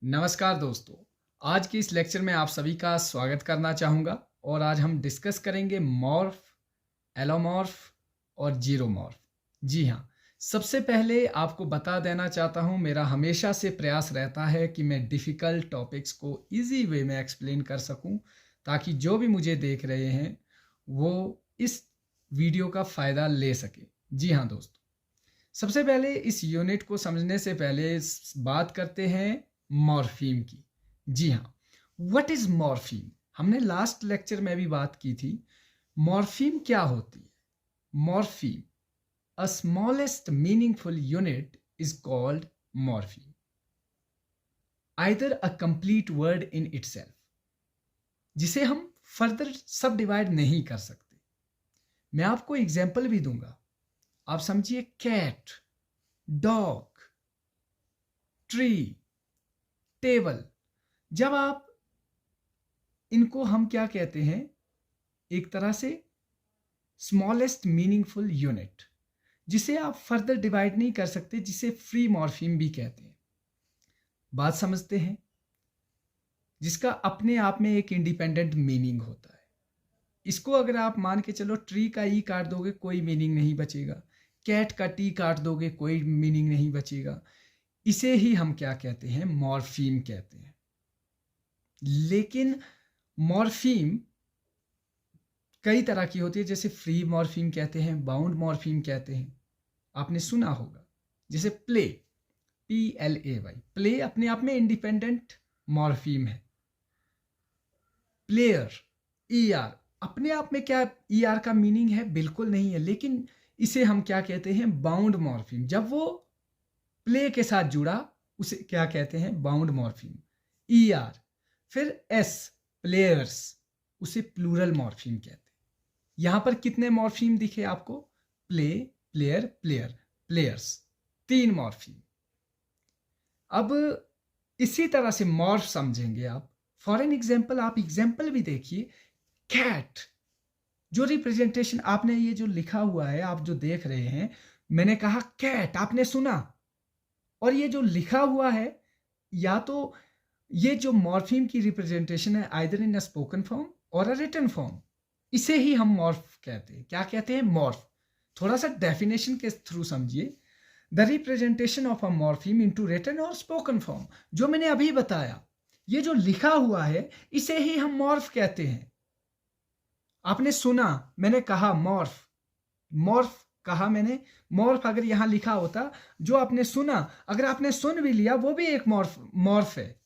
नमस्कार दोस्तों। आज के इस लेक्चर में आप सभी का स्वागत करना चाहूँगा और आज हम डिस्कस करेंगे मॉर्फ, एलोमॉर्फ और जीरोमॉर्फ। जी हाँ, सबसे पहले आपको बता देना चाहता हूँ, मेरा हमेशा से प्रयास रहता है कि मैं डिफ़िकल्ट टॉपिक्स को इजी वे में एक्सप्लेन कर सकूँ ताकि जो भी मुझे देख रहे हैं वो इस वीडियो का फ़ायदा ले सके। जी हाँ दोस्तों, सबसे पहले इस यूनिट को समझने से पहले बात करते हैं मॉर्फीम की। जी हाँ, व्हाट इज मॉर्फीम? हमने लास्ट लेक्चर में भी बात की थी। मॉर्फीम क्या होती है? Morpheme, a smallest meaningful unit is called morpheme, either a complete word in itself, जिसे हम फर्दर सब डिवाइड नहीं कर सकते। मैं आपको एग्जाम्पल भी दूंगा। आप समझिए, कैट, डॉग, ट्री, टेबल। जब आप इनको हम क्या कहते हैं, एक तरह से स्मॉलेस्ट मीनिंगफुल यूनिट, जिसे आप फर्दर डिवाइड नहीं कर सकते, जिसे फ्री मॉर्फीम भी कहते हैं। बात समझते हैं? जिसका अपने आप में एक इंडिपेंडेंट मीनिंग होता है। इसको अगर आप मान के चलो, ट्री का ई काट दोगे कोई मीनिंग नहीं बचेगा, कैट का टी काट दोगे कोई मीनिंग नहीं बचेगा। इसे ही हम क्या कहते हैं? मॉर्फीम कहते हैं। लेकिन मॉर्फीम कई तरह की होती है, जैसे फ्री मॉर्फीम कहते हैं, बाउंड मॉर्फीम कहते हैं। आपने सुना होगा, जैसे प्ले, PLAY, प्ले अपने आप में इंडिपेंडेंट मॉर्फीम है। प्लेयर, ER, अपने आप में क्या ER का मीनिंग है? बिल्कुल नहीं है, लेकिन इसे हम क्या कहते हैं? Bound morpheme. जब वो प्ले के साथ जुड़ा उसे क्या कहते हैं? Bound morpheme. ER, फिर S, प्लेयर्स, उसे प्लूरल मॉर्फीम कहते हैं। यहां पर कितने मॉर्फीम दिखे आपको? Play, player, player, players, 3 morpheme. अब इसी तरह से मॉर्फ समझेंगे आप। फॉर एन एग्जाम्पल, आप एग्जाम्पल भी देखिए। कैट, जो रिप्रेजेंटेशन आपने ये जो लिखा हुआ है, आप जो देख रहे हैं, मैंने कहा कैट, आपने सुना, और ये जो लिखा हुआ है, या तो ये जो मॉर्फीम की रिप्रेजेंटेशन है, either in a spoken form और अ रिटन फॉर्म, इसे ही हम मॉर्फ कहते हैं। क्या कहते हैं? मॉर्फ। थोड़ा सा डेफिनेशन के थ्रू समझिए। The representation of a morpheme into written और स्पोकन फॉर्म, जो मैंने अभी बताया, ये जो लिखा हुआ है, इसे ही हम मॉर्फ कहते हैं। आपने सुना, मैंने कहा मॉर्फ, मॉर्फ कहा मैंने। मॉर्फ अगर यहां लिखा होता, जो आपने सुना, अगर आपने सुन भी लिया, वो भी एक मॉर्फ है।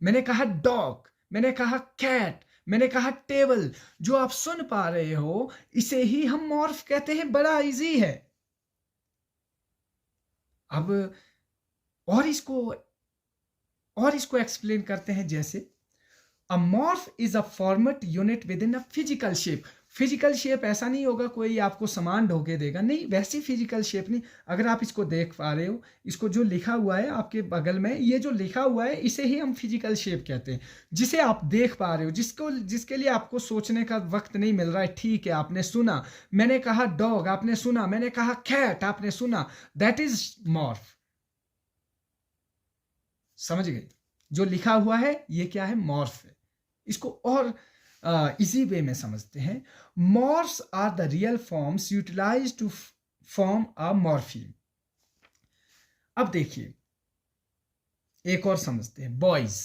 मैंने कहा डॉग, मैंने कहा कैट, मैंने कहा टेबल, जो आप सुन पा रहे हो, इसे ही हम मॉर्फ कहते हैं। बड़ा इजी है। अब और इसको एक्सप्लेन करते हैं। जैसे a morph is a format unit with in a physical shape. Physical shape ऐसा नहीं होगा कोई आपको सामान ढोके देगा, नहीं, वैसी फिजिकल शेप नहीं। अगर आप इसको देख पा रहे हो, इसको जो लिखा हुआ है आपके बगल में, ये जो लिखा हुआ है, इसे ही हम फिजिकल शेप कहते हैं, जिसे आप देख पा रहे हो, जिसके लिए आपको सोचने का वक्त नहीं मिल रहा है। ठीक है, आपने सुना, मैंने कहा डॉग, आपने सुना, मैंने कहा कैट, आपने सुना, दैट इज मॉर्फ। समझ गए? जो लिखा हुआ है, ये क्या है? मॉर्फ है। इसको और इसी वे में समझते हैं। Morphs are the real forms utilized to form a morpheme. अब देखिए, एक और समझते हैं। बॉयज,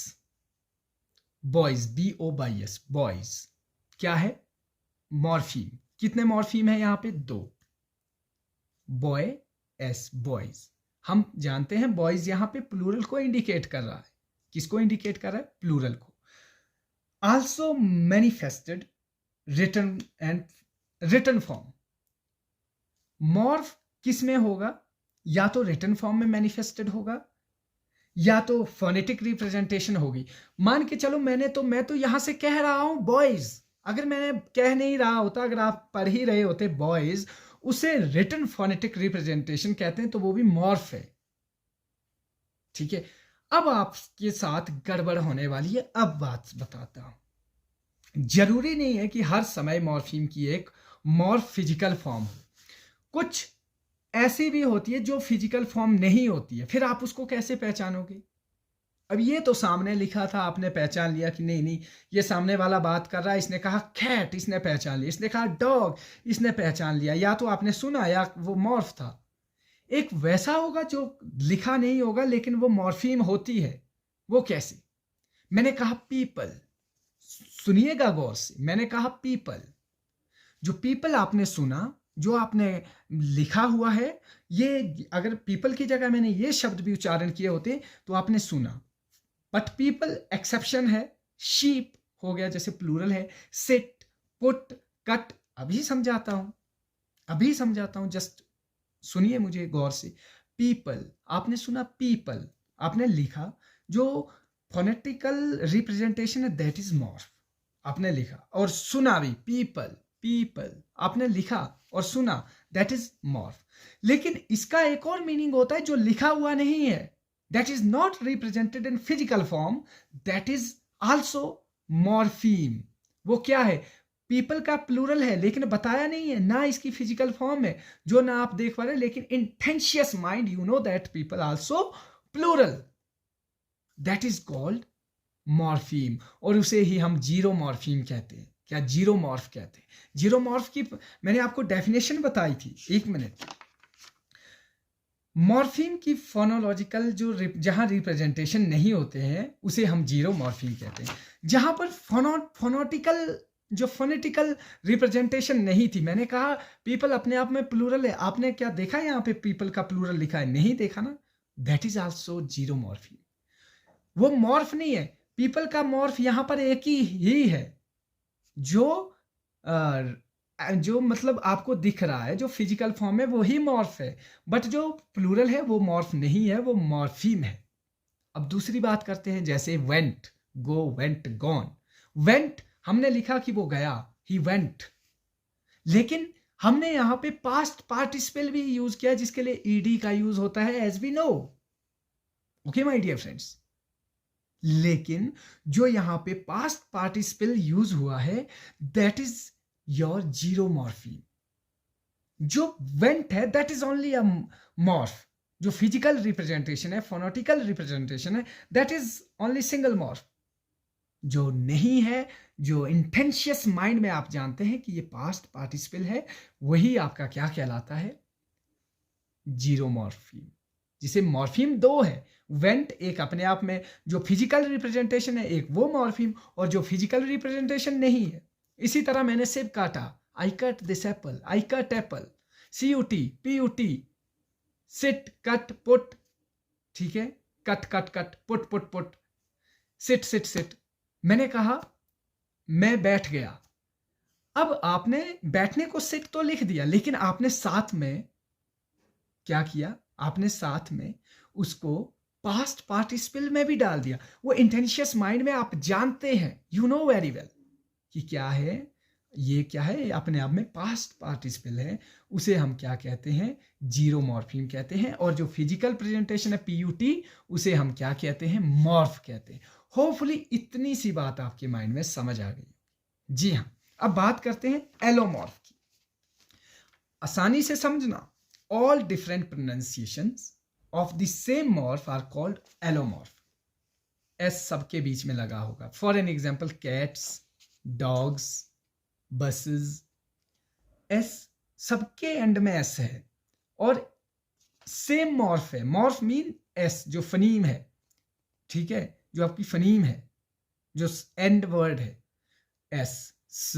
बॉयज, BOYS, बॉयज क्या है? मॉर्फीम। कितने मॉर्फीम है यहां पे? 2। Boy, S, boys. हम जानते हैं बॉयज यहां पे प्लूरल को इंडिकेट कर रहा है। किसको इंडिकेट कर रहा है? प्लूरल को। also manifested written and written form। Morph किस में होगा? या तो रिटन फॉर्म में मैनिफेस्टेड होगा, या तो फोनेटिक रिप्रेजेंटेशन होगी। मान के चलो, मैं तो यहां से कह रहा हूं बॉयज, अगर मैंने कह नहीं रहा होता, अगर आप पढ़ ही रहे होते बॉयज, उसे रिटन फोनेटिक रिप्रेजेंटेशन कहते हैं, तो वो भी मॉर्फ है। ठीक है, अब आपके साथ गड़बड़ होने वाली है। अब बात बताता हूं। जरूरी नहीं है कि हर समय मॉर्फीम की एक मॉर्फ फिजिकल फॉर्म हो। कुछ ऐसी भी होती है जो फिजिकल फॉर्म नहीं होती है, फिर आप उसको कैसे पहचानोगे? अब ये तो सामने लिखा था, आपने पहचान लिया कि नहीं नहीं ये सामने वाला बात कर रहा है, इसने कहा कैट, इसने पहचान लिया, इसने कहा डॉग, इसने पहचान लिया, या तो आपने सुना या वो मॉर्फ था। एक वैसा होगा जो लिखा नहीं होगा लेकिन वो मॉर्फीम होती है। वो कैसे? मैंने कहा पीपल, सुनिएगा गौर से, मैंने कहा पीपल, जो पीपल आपने सुना, जो आपने लिखा हुआ है, ये अगर पीपल की जगह मैंने ये शब्द भी उच्चारण किए होते तो आपने सुना। बट पीपल एक्सेप्शन है, शीप हो गया जैसे प्लूरल है, सिट, पुट, कट, अभी समझाता हूं, जस्ट सुनिए मुझे गौर से। पीपल आपने सुना, पीपल आपने लिखा, जो फोनेटिकल रिप्रेजेंटेशन है दैट इज मॉर्फ, आपने लिखा और सुना भी, पीपल पीपल आपने लिखा और सुना, दैट इज मॉर्फ। लेकिन इसका एक और मीनिंग होता है जो लिखा हुआ नहीं है, that is not represented in physical form, that is also morpheme. वो क्या है? पीपल का प्लूरल है लेकिन बताया नहीं है, ना इसकी फिजिकल फॉर्म है जो ना आप देख पा रहे, लेकिन इंटेंशियस mind you know that people also plural, that is called morpheme. और उसे ही हम जीरो मॉर्फीम कहते हैं। क्या जीरो मॉर्फ कहते हैं? जीरो मॉर्फ की मैंने आपको डेफिनेशन बताई थी, एक मिनट। मॉर्फीम की फोनोलॉजिकल जो जहां रिप्रेजेंटेशन नहीं होते हैं उसे हम जीरो मॉर्फीम कहते हैं। जहां पर फोनोटिकल जो फोनेटिकल रिप्रेजेंटेशन नहीं थी, मैंने कहा पीपल अपने आप में प्लूरल है, आपने क्या देखा यहाँ पे पीपल का प्लूरल लिखा है? नहीं देखा ना, that is also zero morpheme. वो मॉर्फ नहीं है, पीपल का मॉर्फ यहां पर एक ही है जो मतलब आपको दिख रहा है, जो फिजिकल फॉर्म है वो ही मॉर्फ है, बट जो प्लूरल है वो मॉर्फ नहीं है, वो मॉर्फीम है। अब दूसरी बात करते हैं, जैसे वेंट, गो, वेंट, गॉन। वेंट हमने लिखा कि वो गया, ही वेंट, लेकिन हमने यहां पे पास्ट पार्टिसिपल भी यूज किया जिसके लिए ईडी का यूज होता है, as we know. Okay my dear friends, लेकिन जो यहां पे पास्ट पार्टिसिपल यूज हुआ है that is your zero morpheme. जो वेंट है that is only a morph, जो फिजिकल रिप्रेजेंटेशन है, फोनेटिकल रिप्रेजेंटेशन है, that is only single morph. जो नहीं है, जो इंटेंशियस माइंड में आप जानते हैं कि ये पास्ट पार्टिसिपल है, वही आपका क्या कहलाता है? Zero morpheme. जिसे मॉर्फीम दो है, वेंट एक अपने आप में जो फिजिकल रिप्रेजेंटेशन है, एक वो मॉर्फीम, और जो फिजिकल रिप्रेजेंटेशन नहीं है। इसी तरह मैंने सेब काटा, I cut this apple, I cut apple, CUT, PUT, sit, cut, put, ठीक है, cut cut cut, put put put, sit sit sit. मैंने कहा मैं बैठ गया। अब आपने बैठने को सिट तो लिख दिया, लेकिन आपने साथ में क्या किया? आपने साथ में उसको पास्ट पार्टिसिपल में भी डाल दिया। वो इंटेंशियस माइंड में आप जानते हैं, यू नो वेरी वेल कि क्या है ये, क्या है, अपने आप में पास्ट पार्टिसिपल है, उसे हम क्या कहते हैं? जीरो मॉर्फीम कहते हैं। और जो फिजिकल प्रेजेंटेशन है PUT, उसे हम क्या कहते हैं? मॉर्फ कहते हैं। होपफुली इतनी सी बात आपके माइंड में समझ आ गई। जी हाँ, अब बात करते हैं एलोमॉर्फ की। आसानी से समझना, all different pronunciations of the same morph are called allomorph. S सबके बीच में लगा होगा। For an example, cats, dogs, buses, S सबके एंड में एस है, और सेम मॉर्फ है। मॉर्फ मीन एस जो फनीम है, ठीक है, जो आपकी फनीम है, जो एंड वर्ड है, एस, स,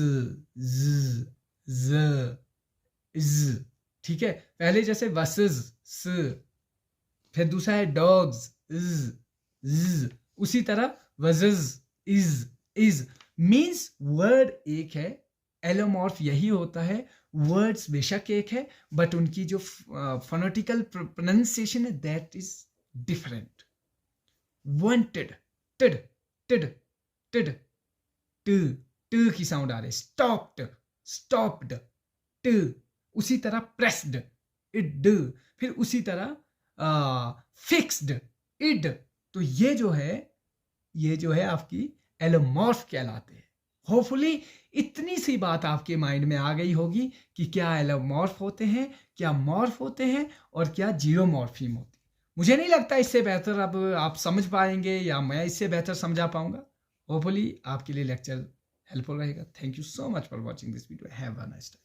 ज, ज, ज, ठीक है। पहले जैसे बसेस, स, फिर दूसरा है डॉग्स, इज, ज, उसी तरह वजज, इज मीन्स वर्ड एक है। एलोमॉर्फ यही होता है, वर्ड्स बेशक एक है, बट उनकी जो फोनेटिकल प्रोनाउंसिएशन है दैट इज डिफरेंट। वांटेड, टिड, टिड, टिड, ट की साउंड आ रही है। स्टॉप्ड, स्टॉप्ड, ट। उसी तरह प्रेस्ड, इड, फिर उसी तरह फिक्स्ड, इड। तो ये जो है आपकी एलोमॉर्फ कहलाते हैं। होपफुली इतनी सी बात आपके माइंड में आ गई होगी कि क्या एलोमॉर्फ होते हैं, क्या मॉर्फ होते हैं, और क्या जीरो मॉर्फीम होते हैं। मुझे नहीं लगता इससे बेहतर अब आप समझ पाएंगे या मैं इससे बेहतर समझा पाऊंगा। होपफुली आपके लिए लेक्चर हेल्पफुल रहेगा। Thank you so much for watching this video. Have a nice day.